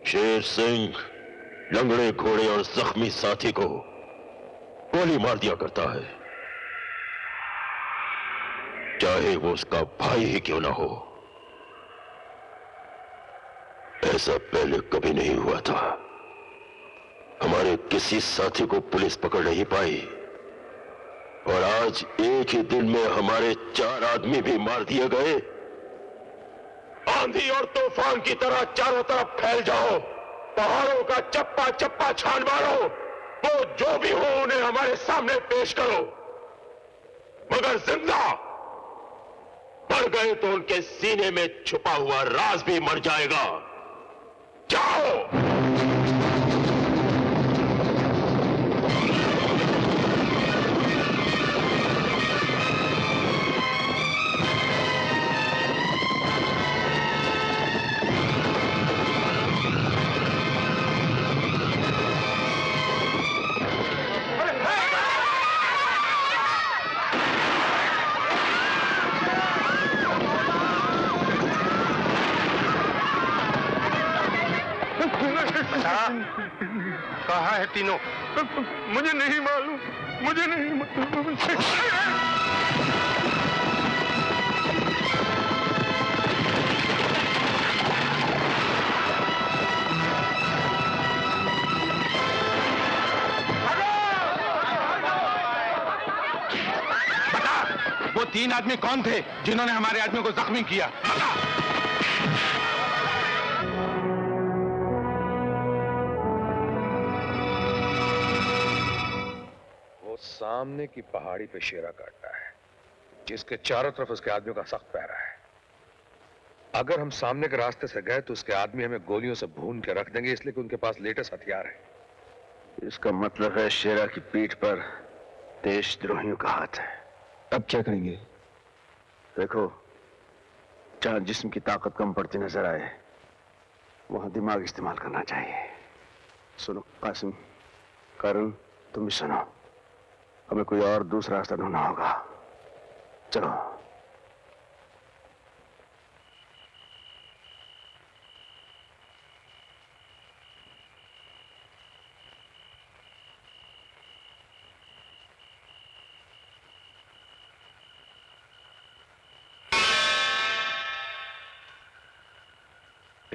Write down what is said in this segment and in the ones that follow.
शेर सिंह लंगड़े घोड़े और जख्मी साथी को गोली मार दिया करता है, चाहे वो उसका भाई ही क्यों ना हो। ऐसा पहले कभी नहीं हुआ था। हमारे किसी साथी को पुलिस पकड़ नहीं पाई और आज एक ही दिन में हमारे 4 आदमी भी मार दिए गए। आंधी और तूफान की तरह चारों तरफ फैल जाओ, पहाड़ों का चप्पा चप्पा छान मारो, वो जो भी हो उन्हें हमारे सामने पेश करो, मगर जिंदा। मर गए तो उनके सीने में छुपा हुआ राज भी मर जाएगा। जाओ। कहाँ है तीनों? मुझे नहीं मालूम, मुझे नहीं मालूम। बता, वो 3 आदमी कौन थे जिन्होंने हमारे आदमियों को जख्मी किया? बता। सामने की पहाड़ी पे शेरा काटता है, जिसके चारों तरफ उसके आदमियों का सख्त पहरा है। अगर हम सामने के रास्ते से गए तो उसके आदमी हमें गोलियों से भून के रख देंगे, इसलिए कि उनके पास लेटेस्ट हथियार है। इसका मतलब है शेरा की पीठ पर देशद्रोहियों का हाथ है। अब क्या करेंगे? देखो, जहां जिस्म की ताकत कम पड़ती नजर आए वहां दिमाग इस्तेमाल करना चाहिए। सुनो कासिम, करण, तुम भी सुनो, हमें कोई और दूसरा रास्ता ढूंढना होगा। चलो।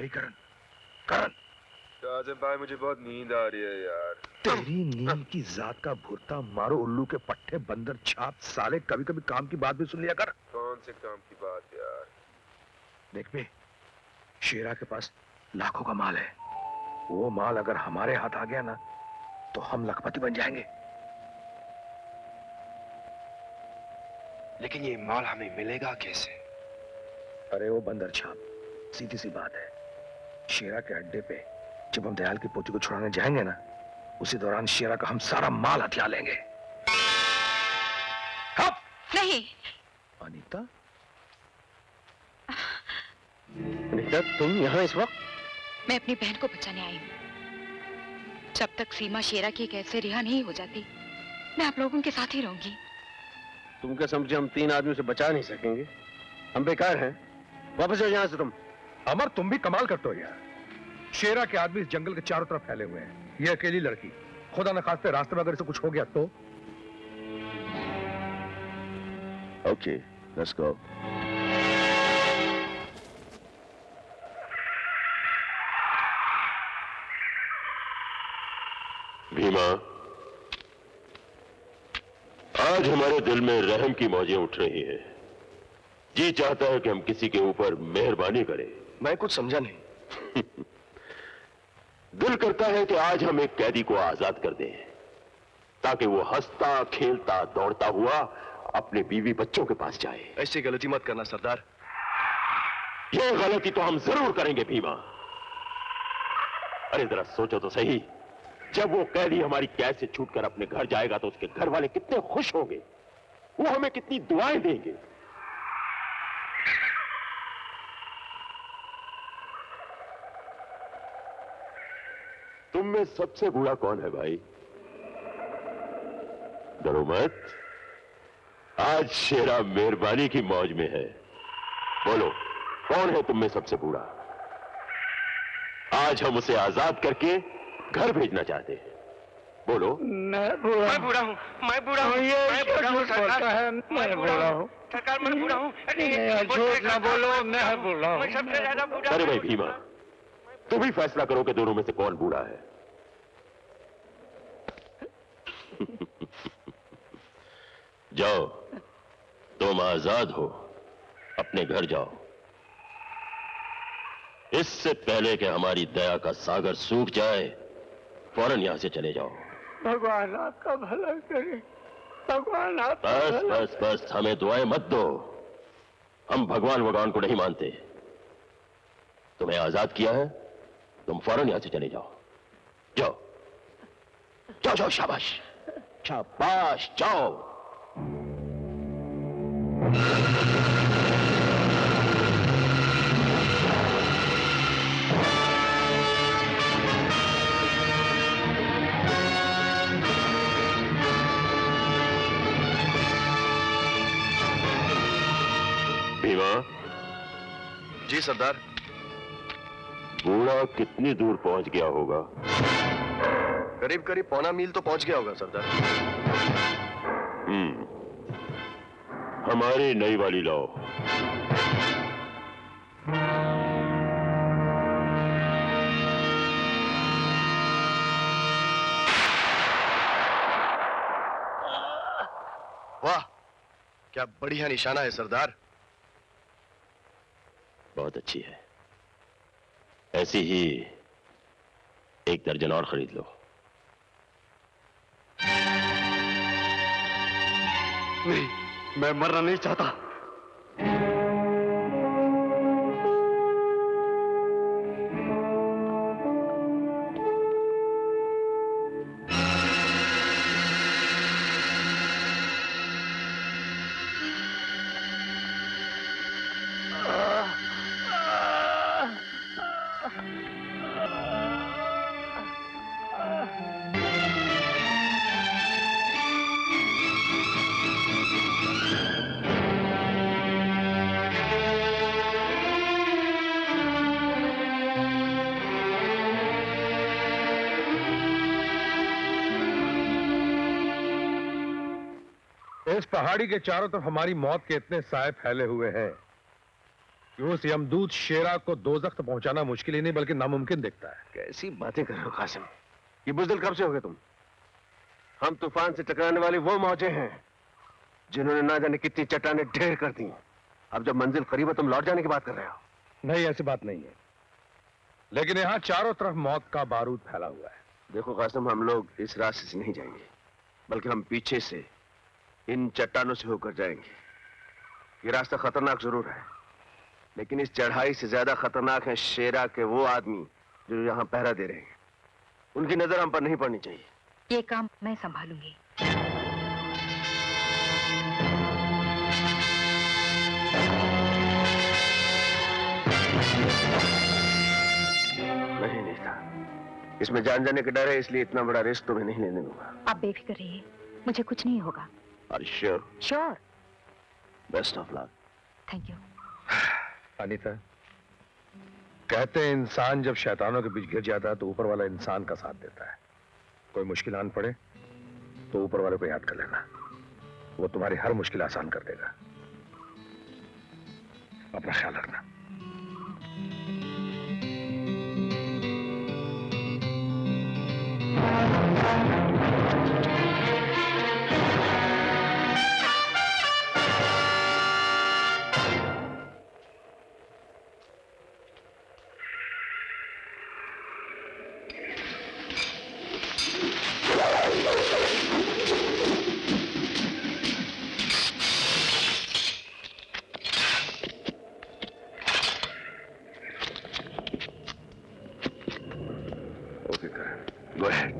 करण, करण। आजम भाई, मुझे बहुत नींद आ रही है यार। तेरी नींद की जात का भुरता मारो, उल्लू के पट्टे, बंदर छाप, साले कभी कभी काम की बात भी सुन लिया कर। कौन से काम की बात यार? देख बे, शेरा के पास लाखों का माल है। वो माल अगर हमारे हाथ आ गया ना तो हम लखपति बन जाएंगे। लेकिन ये माल हमें मिलेगा कैसे? अरे वो बंदर छाप, सीधी सी बात है। शेरा के अड्डे पे जब हम दयाल की पोती को छुड़ाने जाएंगे ना, उसी दौरान शेरा का हम सारा माल हथिया लेंगे। नहीं। अनीता? अनीता, तुम यहाँ इस वक्त? मैं अपनी बहन को बचाने आई हूँ। जब तक सीमा शेरा की कैद से रिहा नहीं हो जाती, मैं आप लोगों के साथ ही रहूंगी। तुम क्या समझे हम 3 आदमियों से बचा नहीं सकेंगे? हम बेकार हैं। वापस जाओ यहाँ से तुम। अमर, तुम भी कमाल करते हो यार। शेरा के आदमी इस जंगल के चारों तरफ फैले हुए हैं। ये अकेली लड़की, खुदा न खास्ते रास्ते में अगर इसे कुछ हो गया तो? Okay, let's go. भीमा, आज हमारे दिल में रहम की मौजें उठ रही हैं। जी चाहता है कि हम किसी के ऊपर मेहरबानी करें। मैं कुछ समझा नहीं। दिल करता है कि आज हम एक कैदी को आजाद कर दें, ताकि वो हंसता खेलता दौड़ता हुआ अपने बीवी बच्चों के पास जाए। ऐसी गलती मत करना सरदार। ये गलती तो हम जरूर करेंगे भीमा। अरे जरा सोचो तो सही, जब वो कैदी हमारी कैद से छूटकर अपने घर जाएगा तो उसके घर वाले कितने खुश होंगे, वो हमें कितनी दुआएं देंगे। तुम में सबसे बूढ़ा कौन है भाई? डरो मत, आज शेरा मेहरबानी की मौज में है। बोलो, कौन है तुम में सबसे बूढ़ा? आज हम उसे आजाद करके घर भेजना चाहते हैं। बोलो। मैं बूढ़ा हूँ, मैं बूढ़ा हूँ, मैं बूढ़ा हूँ सरकार, मैं बूढ़ा हूँ सरकार, मैं बूढ़ा हूँ। झूठ ना बोलो, मैं बूढ़ा हूँ, मैं सबसे ज्यादा बूढ़ा। अरे भाई भीमा, तुम ही फैसला करो कि दोनों में से कौन बूढ़ा है। जाओ, तुम आजाद हो, अपने घर जाओ। इससे पहले कि हमारी दया का सागर सूख जाए, फौरन यहां से चले जाओ। भगवान आपका भला करे, भगवान आपका बस भला। बस बस, हमें दुआएं मत दो। हम भगवान को नहीं मानते। तुम्हें आजाद किया है, तुम फौरन यहां से चले जाओ। जाओ जाओ जाओ, शाबाश शाबाश, जाओ। भीमा। जी सरदार। बूढ़ा कितनी दूर पहुंच गया होगा? करीब करीब 1.25 मील तो पहुंच गया होगा सरदार। हमारी नई वाली लाओ। वाह, क्या बढ़िया निशाना है सरदार। बहुत अच्छी है। ऐसी ही 1 दर्जन और खरीद लो। नहीं, मैं मरना नहीं चाहता। इस पहाड़ी के चारों तरफ हमारी मौत के इतने साए फैले हुए हैं कि उस यमदूत शेरा को दोजख तक पहुंचाना मुश्किल ही नहीं बल्कि नामुमकिन दिखता है। कैसी बातें कर रहे हो कासिम? ये बुज़दिल कब से हो गए तुम? हम तूफान से टकराने वाली वो मौजें हैं जिन्होंने ना जाने कितनी चट्टानें ढेर कर दी। अब जब मंजिल करीब है तुम लौट जाने की बात कर रहे हो? नहीं, ऐसी बात नहीं है, लेकिन यहाँ चारों तरफ मौत का बारूद फैला हुआ है। देखो कासिम, हम लोग इस रास्ते से नहीं जाएंगे, बल्कि हम पीछे से इन चट्टानों से होकर जाएंगे। ये रास्ता खतरनाक जरूर है, लेकिन इस चढ़ाई से ज्यादा खतरनाक है शेरा के वो आदमी जो यहाँ पहरा दे रहे हैं। उनकी नजर हम पर नहीं पड़नी चाहिए। ये काम मैं संभालूंगी। नहीं था, इसमें जान जाने का डर है, इसलिए इतना बड़ा रिस्क तुम्हें नहीं लेने दूंगा। आप बेफिक्र रहिए, मुझे कुछ नहीं होगा। Are you sure? Sure. Best of luck. Thank you. Anita, कहते हैं इंसान जब शैतानों के बीच गिर जाता है तो ऊपर वाला इंसान का साथ देता है। कोई मुश्किल आन पड़े तो ऊपर वाले को याद कर लेना, वो तुम्हारी हर मुश्किल आसान कर देगा। अपना ख्याल रखना। Okay, Karan. Go ahead.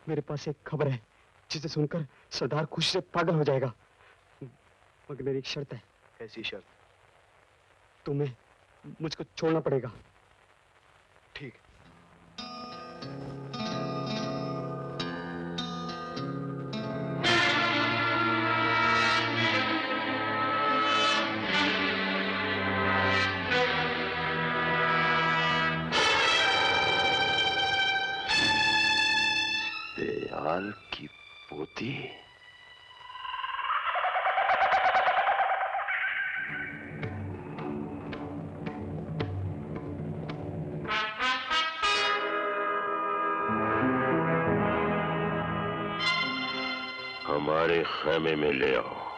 मेरे पास एक खबर है जिसे सुनकर सरदार खुशी से पागल हो जाएगा, मगर मेरी एक शर्त है। कैसी शर्त? तुम्हें मुझको छोड़ना पड़ेगा। ठीक। दयाल की पोती। हमारे खेमे में ले आओ।